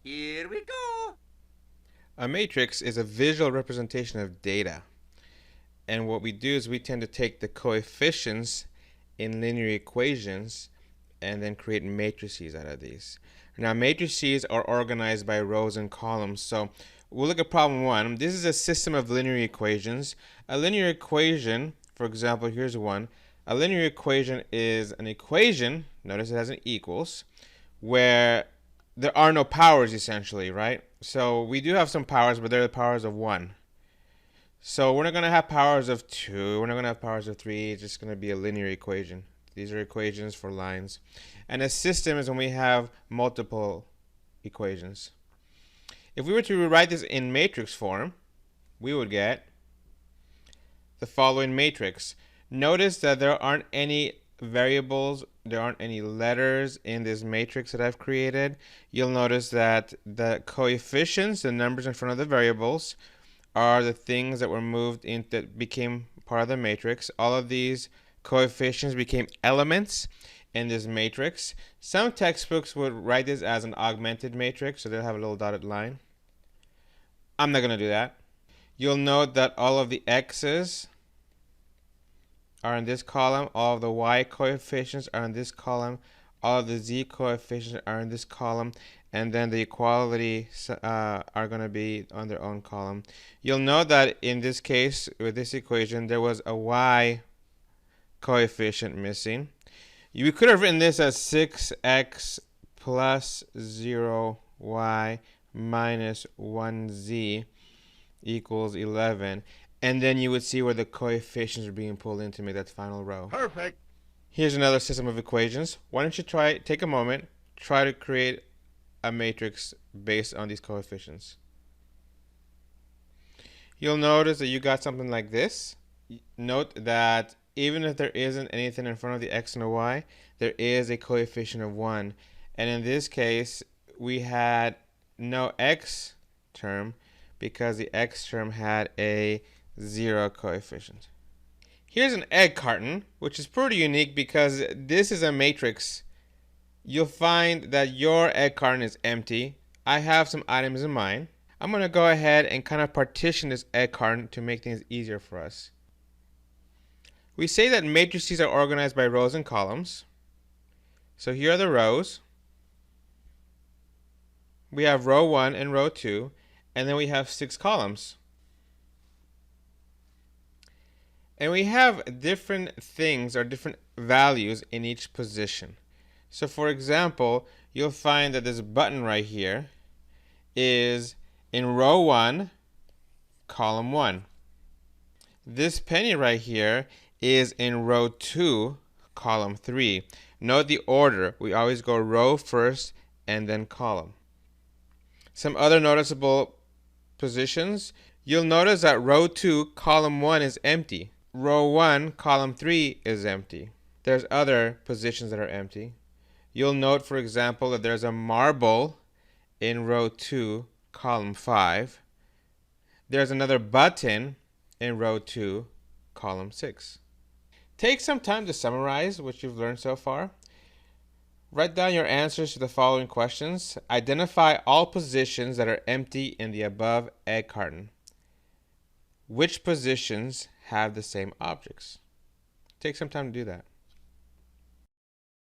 Here we go. A matrix is a visual representation of data. And what we do is we tend to take the coefficients in linear equations and then create matrices out of these. Now, matrices are organized by rows and columns. So we'll look at problem one. This is a system of linear equations. A linear equation, for example, here's one. A linear equation is an equation, notice it has an equals, where there are no powers essentially, right? So we do have some powers, but they're the powers of 1. So we're not going to have powers of 2. We're not going to have powers of 3. It's just going to be a linear equation. These are equations for lines. And a system is when we have multiple equations. If we were to rewrite this in matrix form, we would get the following matrix. Notice that there aren't any variables, there aren't any letters in this matrix that I've created. You'll notice that the coefficients, the numbers in front of the variables, are the things that were moved in that became part of the matrix. All of these coefficients became elements in this matrix. Some textbooks would write this as an augmented matrix, so they'll have a little dotted line. I'm not going to do that. You'll note that all of the x's are in this column, all of the y coefficients are in this column, all of the z coefficients are in this column, and then the equality are going to be on their own column. You'll note that in this case, with this equation, there was a y coefficient missing. You could have written this as 6x plus 0y minus 1z equals 11. And then you would see where the coefficients are being pulled in to make that final row. Perfect. Here's another system of equations. Why don't you take a moment, try to create a matrix based on these coefficients. You'll notice that you got something like this. Note that even if there isn't anything in front of the x and the y, there is a coefficient of 1. And in this case, we had no x term because the x term had a 0 coefficient. Here's an egg carton, which is pretty unique because this is a matrix. You'll find that your egg carton is empty. I have some items in mine. I'm going to go ahead and kind of partition this egg carton to make things easier for us. We say that matrices are organized by rows and columns. So here are the rows. We have row 1 and row 2, and then we have 6 columns. And we have different things or different values in each position. So for example, you'll find that this button right here is in row 1, column 1. This penny right here is in row 2, column 3. Note the order. We always go row first and then column. Some other noticeable positions. You'll notice that row 2, column 1 is empty. Row 1, column 3 is empty. There's other positions that are empty. You'll note, for example, that there's a marble in row 2, column 5. There's another button in row 2, column 6. Take some time to summarize what you've learned so far. Write down your answers to the following questions. Identify all positions that are empty in the above egg carton. Which positions have the same objects? Take some time to do that.